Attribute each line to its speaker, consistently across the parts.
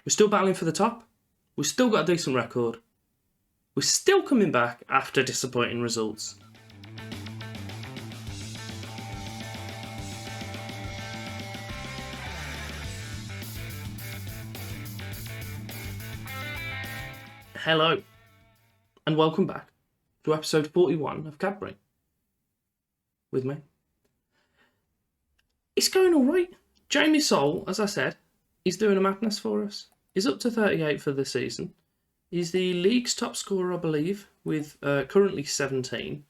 Speaker 1: We're still battling for the top. We've still got a decent record. We're still coming back after disappointing results. Hello, and welcome back to episode 41 of Cadbury. With me. It's going alright. Jamie Soul, as I said, is doing a madness for us. He's up to 38 for the season. He's the league's top scorer, I believe, with currently 17.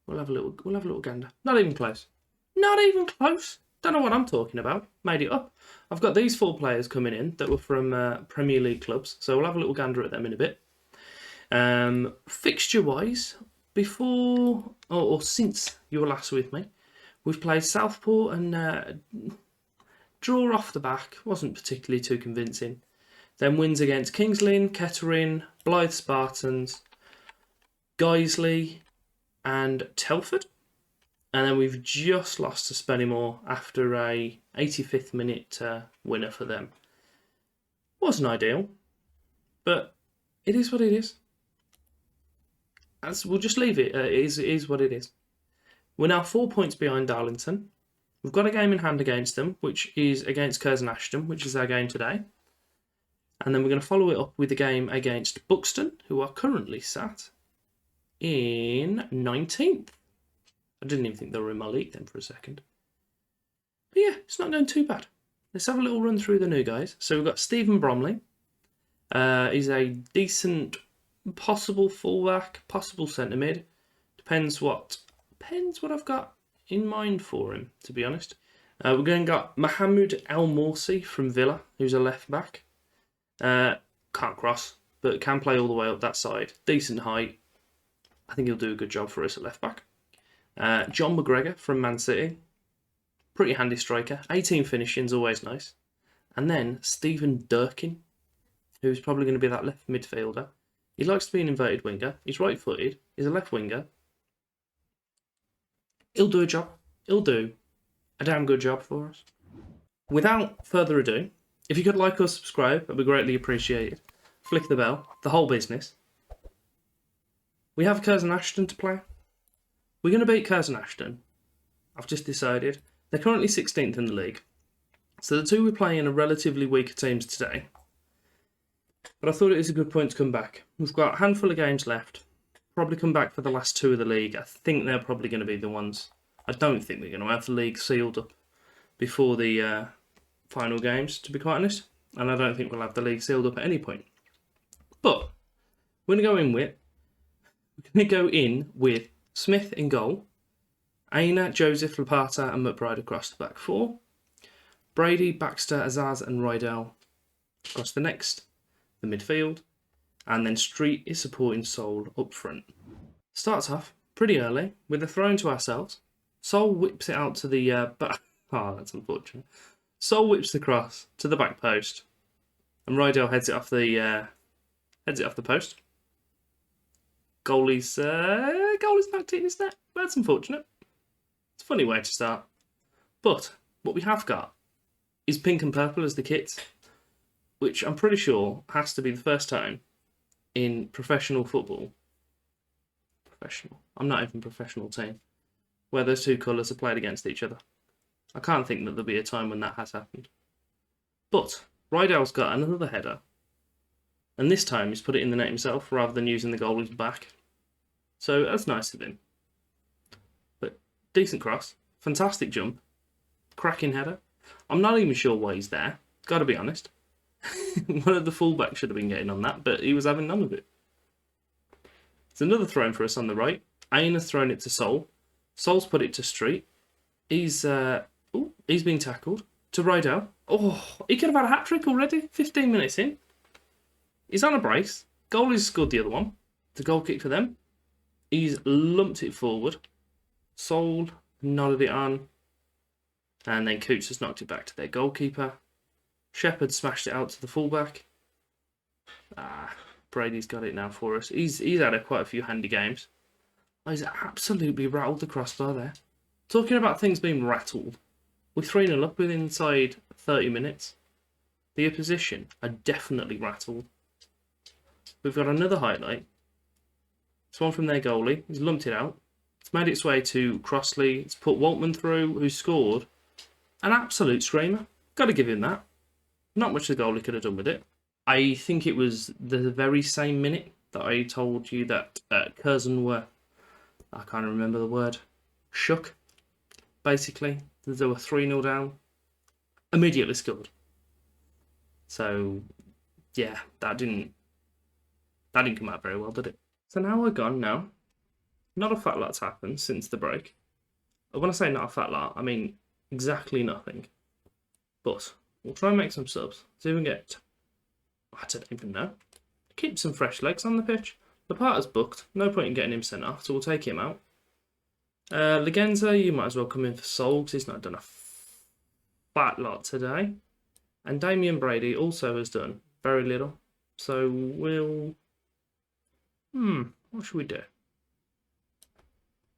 Speaker 1: We'll have a little gander. Not even close. Not even close. Don't know what I'm talking about. Made it up. I've got these 4 players coming in that were from Premier League clubs, so we'll have a little gander at them in a bit. Fixture-wise, before or since you were last with me, we've played Southport and draw off the back. Wasn't particularly too convincing. Then wins against Kings Lynn, Kettering, Blythe Spartans, Guiseley and Telford. And then we've just lost to Spennymoor after a 85th minute winner for them. Wasn't ideal, but it is what it is. We'll just leave it. It is what it is. We're now 4 points behind Darlington. We've got a game in hand against them, which is against Curzon Ashton, which is our game today. And then we're going to follow it up with a game against Buxton, who are currently sat in 19th. I didn't even think they were in my league then for a second. But yeah, it's not going too bad. Let's have a little run through the new guys. So we've got Stephen Bromley. He's a decent possible fullback, possible centre mid. Depends what I've got in mind for him, to be honest. We're going to got Mohamed El Morsi from Villa, who's a left back. Can't cross, but can play all the way up that side. Decent height. I think he'll do a good job for us at left back. John McGregor from Man City. Pretty handy striker. 18 finishing's always nice. And then Stephen Durkin, who's probably going to be that left midfielder. He likes to be an inverted winger. He's right-footed. He's a left winger. He'll do a job. He'll do a damn good job for us. Without further ado, if you could like or subscribe, that'd be greatly appreciated. Flick the bell. The whole business. We have Curzon Ashton to play. We're going to beat Curzon Ashton. I've just decided. They're currently 16th in the league. So the two we're playing are relatively weaker teams today. But I thought it was a good point to come back. We've got a handful of games left. Probably come back for the last 2 of the league. I think they're probably going to be the ones. I don't think we're going to have the league sealed up before the final games, to be quite honest. And I don't think we'll have the league sealed up at any point. But we're going to go in with Smith in goal, Aina, Joseph, Lapata and McBride across the back 4. Brady, Baxter, Azaz and Rydell across the midfield. And then Street is supporting Soul up front. Starts off pretty early with a throw to ourselves. Soul whips it out to the back. Oh, that's unfortunate. Soul whips the cross to the back post, and Rydell heads it off the post. Goalie's knocked it in his net. That's unfortunate. It's a funny way to start. But what we have got is pink and purple as the kits, which I'm pretty sure has to be the first time in professional football. I'm not even professional team. Where those 2 colours are played against each other. I can't think that there'll be a time when that has happened. But Rydell's got another header. And this time he's put it in the net himself rather than using the goalie's back. So that's nice of him. But decent cross. Fantastic jump. Cracking header. I'm not even sure why he's there. Gotta be honest. One of the fullbacks should have been getting on that, but he was having none of it. It's another throw for us on the right. Aina's thrown it to Soul. Soul's put it to Street. He's being tackled. To Rydell. Oh, he could have had a hat-trick already. 15 minutes in. He's on a brace. Goalie's scored the other one. It's a goal kick for them. He's lumped it forward. Soul nodded it on. And then Coots has knocked it back to their goalkeeper. Shepherd smashed it out to the fullback. Brady's got it now for us. He's had quite a few handy games. Oh, he's absolutely rattled the crossbar there. Talking about things being rattled. We're 3-0 up within inside 30 minutes. The opposition are definitely rattled. We've got another highlight. It's one from their goalie. He's lumped it out. It's made its way to Crossley. It's put Waltman through, who scored an absolute screamer. Got to give him that. Not much the goalie could have done with it. I think it was the very same minute that I told you that Curzon were, I can't remember the word, shook, basically. They were 3-0 down. Immediately scored. So, yeah, that didn't come out very well, did it? So now we're gone now. Not a fat lot's happened since the break. When I say not a fat lot, I mean exactly nothing. But we'll try and make some subs. See if we can get, I don't even know, keep some fresh legs on the pitch. Laparta's booked. No point in getting him sent off, so we'll take him out. Legenza, you might as well come in for Sol, because he's not done a fat lot today. And Damien Brady also has done very little. So we'll... what should we do?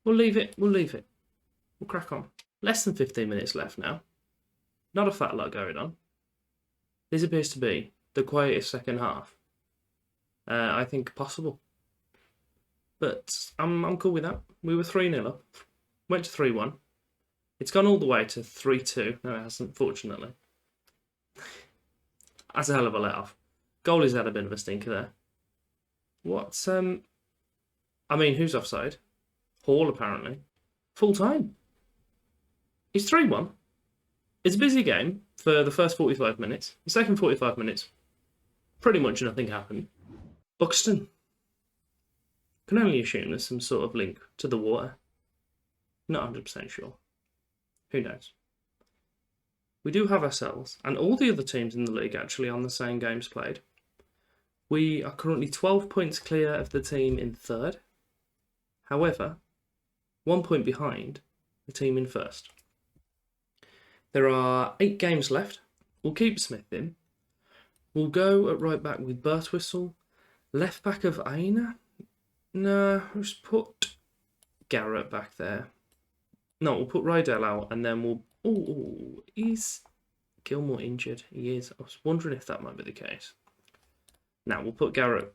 Speaker 1: We'll leave it. We'll crack on. Less than 15 minutes left now. Not a fat lot going on. This appears to be the quietest second half I think possible. But I'm cool with that. We were 3-0 up. Went to 3-1. It's gone all the way to 3-2. No, it hasn't, fortunately. That's a hell of a let-off. Goalie's had a bit of a stinker there. What's... I mean, who's offside? Hall, apparently. Full time. It's 3-1. It's a busy game for the first 45 minutes. The second 45 minutes, pretty much nothing happened. Buxton. Can only assume there's some sort of link to the water. Not 100% sure. Who knows? We do have ourselves, and all the other teams in the league actually on the same games played. We are currently 12 points clear of the team in third. However, 1 point behind the team in first. There are 8 games left. We'll keep Smith in. We'll go at right back with Birtwistle. Left back of Aina. No, we'll just put Garrett back there. No, we'll put Rydell out, and then we'll... Oh, is Gilmore injured? He is. I was wondering if that might be the case. Now, we'll put Garrett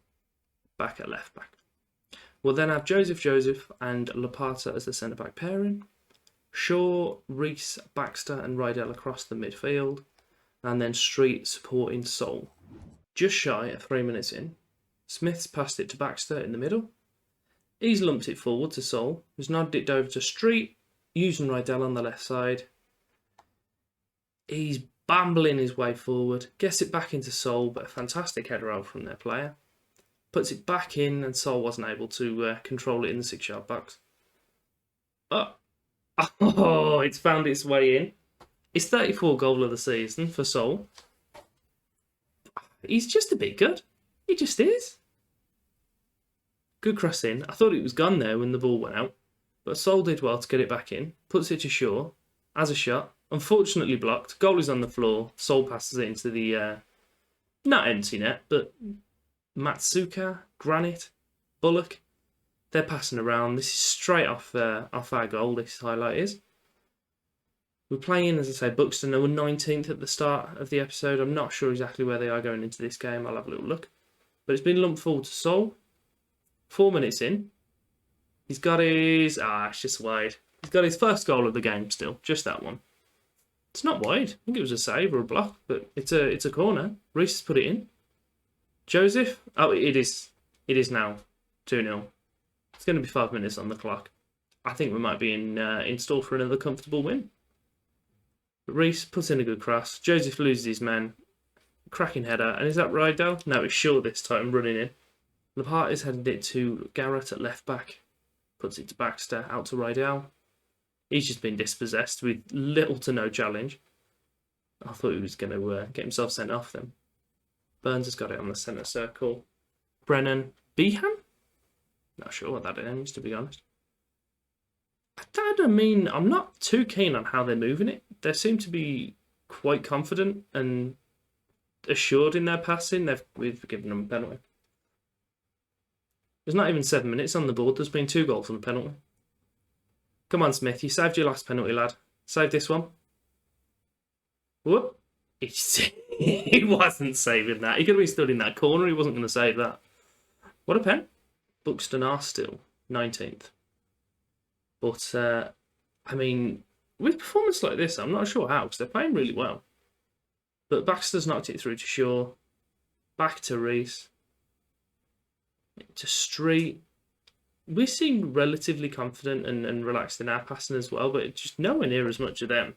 Speaker 1: back at left back. We'll then have Joseph and Laparta as the centre-back pairing. Shaw, Reese, Baxter and Rydell across the midfield. And then Street supporting Sol. Just shy of 3 minutes in, Smith's passed it to Baxter in the middle. He's lumped it forward to Sol, who's nodded it over to Street, using Rydell on the left side. He's bambling his way forward, gets it back into Sol, but a fantastic header out from their player. Puts it back in, and Sol wasn't able to control it in the 6-yard box. Oh, it's found its way in. It's 34th goal of the season for Sol. He's just a bit good. He just is. Good cross in. I thought it was gone there when the ball went out, but Sol did well to get it back in. Puts it to Shaw as a shot. Unfortunately blocked. Goal is on the floor. Sol passes it into the not empty net, but Matsuka, Granite, Bullock. They're passing around. This is straight off our goal. This highlight is. We're playing, as I say, Buxton. They were 19th at the start of the episode. I'm not sure exactly where they are going into this game. I'll have a little look. But it's been lumped forward to Sol. 4 minutes in. He's got his... it's just wide. He's got his first goal of the game still. Just that one. It's not wide. I think it was a save or a block, but it's a corner. Reese has put it in. Joseph? Oh, it is. It is now 2-0. It's going to be 5 minutes on the clock. I think we might be in store for another comfortable win. But Reese puts in a good cross. Joseph loses his man. Cracking header. And is that Rydell? No, it's Shaw this time running in. Laparta's headed it to Garrett at left back. Puts it to Baxter. Out to Rydell. He's just been dispossessed with little to no challenge. I thought he was going to get himself sent off then. Burns has got it on the centre circle. Brennan. Behan? Not sure what that is, to be honest. I mean, I'm not too keen on how they're moving it. They seem to be quite confident and assured in their passing. We've given them a penalty. There's not even 7 minutes on the board. There's been 2 goals and a penalty. Come on, Smith. You saved your last penalty, lad. Save this one. Whoop. It's He wasn't saving that. He could have been stood in that corner. He wasn't going to save that. What a pen. Buxton are still 19th. But, I mean, with performance like this, I'm not sure how, because they're playing really well. But Baxter's knocked it through to Shaw. Back to Reese. To Street. We seem relatively confident and relaxed in our passing as well, but it's just nowhere near as much of them.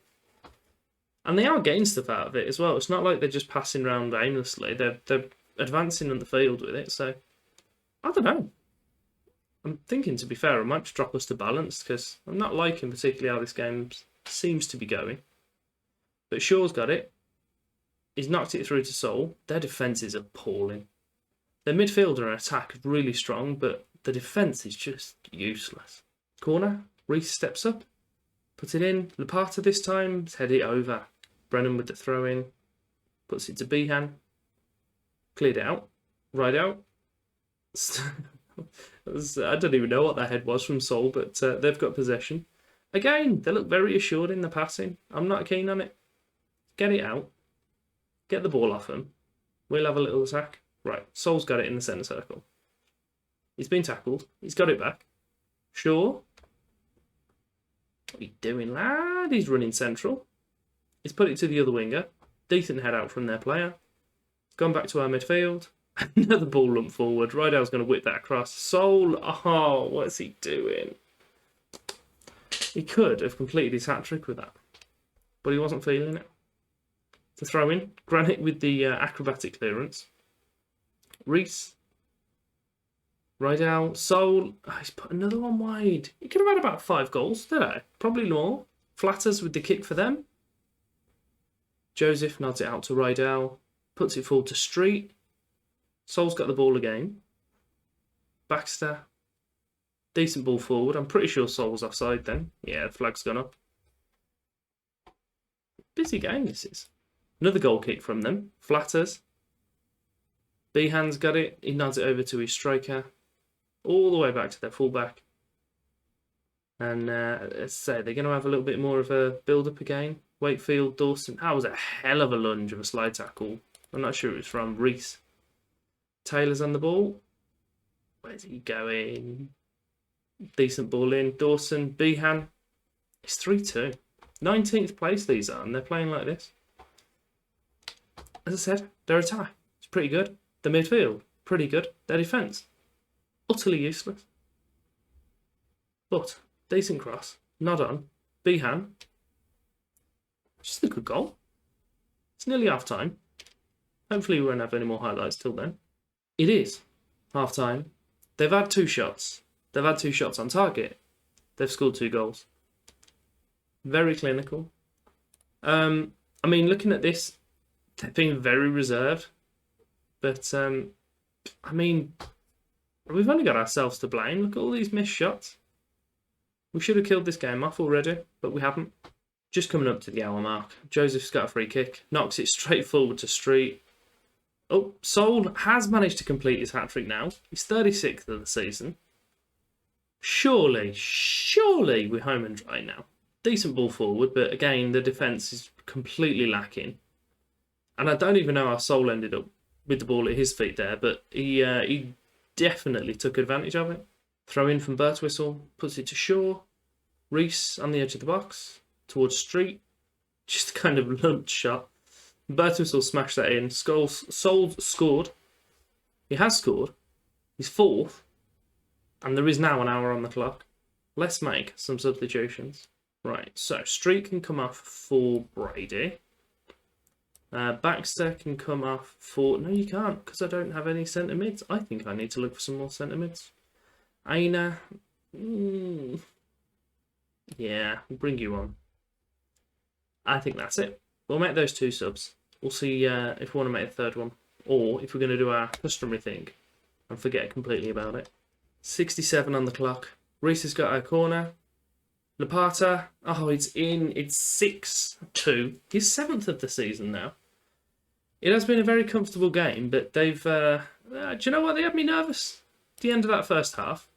Speaker 1: And they are getting stuff out of it as well. It's not like they're just passing around aimlessly. They're advancing on the field with it. So, I don't know. I'm thinking, to be fair, I might just drop us to balanced because I'm not liking particularly how this game seems to be going. But Shaw's got it. He's knocked it through to Sol. Their defence is appalling. Their midfield and attack is really strong, but the defence is just useless. Corner. Reese steps up. Puts it in. Lapata this time. Head it over. Brennan with the throw in. Puts it to Behan. Cleared it out. Right out. I don't even know what that head was from Sol, but they've got possession. Again, they look very assured in the passing. I'm not keen on it. Get it out. Get the ball off him. We'll have a little attack. Right, Sol's got it in the centre circle. He's been tackled. He's got it back. Sure. What are you doing, lad? He's running central. He's put it to the other winger. Decent head out from their player. Gone back to our midfield. Another ball lump forward. Rydell's going to whip that across. Sol. Oh, what's he doing? He could have completed his hat-trick with that. But he wasn't feeling it. To throw in. Granite with the acrobatic clearance. Reese. Rydell. Sol. Oh, he's put another one wide. He could have had about 5 goals, did I? Probably more. Flatters with the kick for them. Joseph nods it out to Rydell. Puts it forward to Street. Sol's got the ball again. Baxter. Decent ball forward. I'm pretty sure Sol's offside then. Yeah, the flag's gone up. Busy game this is. Another goal kick from them. Flatters. Behan's got it. He nods it over to his striker. All the way back to their fullback. And let's say they're going to have a little bit more of a build-up again. Wakefield, Dawson. That was a hell of a lunge of a slide tackle. I'm not sure it was from Reese. Taylor's on the ball. Where's he going? Decent ball in. Dawson, Behan. It's 3-2. 19th place these are, and they're playing like this. As I said, their attack is pretty good. The midfield, pretty good. Their defence, utterly useless. But, decent cross. Nod on. Behan. Just a good goal. It's nearly half time. Hopefully we won't have any more highlights till then. It is half time. They've had 2 shots. They've had 2 shots on target. They've scored 2 goals. Very clinical. I mean, looking at this, they've been very reserved. But, I mean, we've only got ourselves to blame. Look at all these missed shots. We should have killed this game off already, but we haven't. Just coming up to the hour mark. Joseph's got a free kick. Knocks it straight forward to Street. Oh, Sol has managed to complete his hat-trick now. He's 36th of the season. Surely we're home and dry now. Decent ball forward, but again, the defence is completely lacking. And I don't even know how Sol ended up with the ball at his feet there, but he definitely took advantage of it. Throw in from Birtwistle, puts it to Shaw. Reese on the edge of the box, towards Street. Just a kind of lunch shot. Birtwistle smashed that in. Sol scored. He has scored. He's 4th. And there is now an hour on the clock. Let's make some substitutions. Right, so Street can come off for Brady. Baxter can come off for... No, you can't, because I don't have any centre mids. I think I need to look for some more centre mids. Aina. Yeah, we'll bring you on. I think that's it. We'll make those 2 subs. We'll see if we want to make a 3rd one. Or if we're going to do our customary thing and forget completely about it. 67 on the clock. Reese has got our corner. Lapata. Oh, it's in. It's 6-2. He's 7th of the season now. It has been a very comfortable game, but they've... do you know what? They had me nervous at the end of that first half.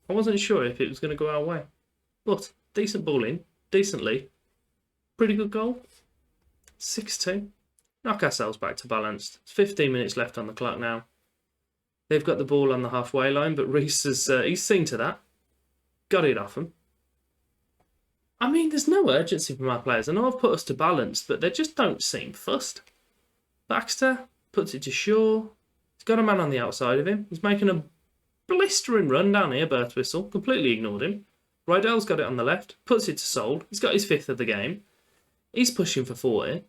Speaker 1: I wasn't sure if it was going to go our way. But decent ball in. Decently. Pretty good goal. 6-2. knock ourselves back to balanced. It's 15 minutes left on the clock now. They've got the ball on the halfway line, but Reece has he's seen to that. Got it off him. I mean, there's no urgency from our players. I know I've put us to balance, but they just don't seem fussed. Baxter puts it to Shaw. He's got a man on the outside of him. He's making a blistering run down here, Birtwistle. Completely ignored him. Rydell's got it on the left. Puts it to Sold. He's got his 5th of the game. He's pushing for 40.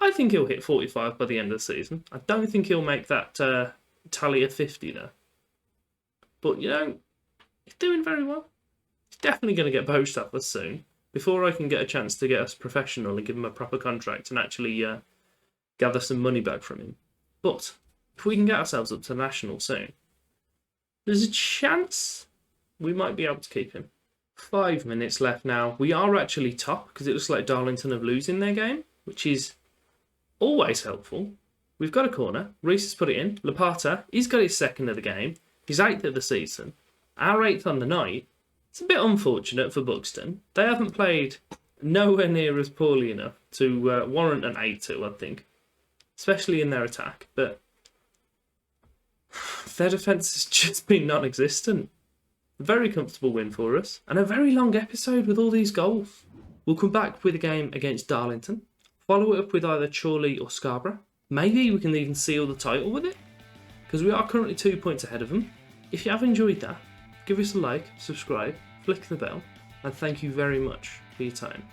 Speaker 1: I think he'll hit 45 by the end of the season. I don't think he'll make that tally of 50 though. But, you know, he's doing very well. He's definitely going to get poached off us soon. Before I can get a chance to get us professional and give him a proper contract and actually gather some money back from him. But if we can get ourselves up to national soon, there's a chance we might be able to keep him. 5 minutes left now. We are actually top because it looks like Darlington are losing their game, which is always helpful. We've got a corner. Reece has put it in. Lapata, he's got his 2nd of the game. His 8th of the season. Our 8th on the night. It's a bit unfortunate for Buxton. They haven't played nowhere near as poorly enough to warrant an 8-2, I think. Especially in their attack. But their defence has just been non-existent. A very comfortable win for us. And a very long episode with all these goals. We'll come back with a game against Darlington. Follow it up with either Chorley or Scarborough. Maybe we can even seal the title with it. Because we are currently 2 points ahead of them. If you have enjoyed that, give us a like, subscribe, flick the bell, and thank you very much for your time.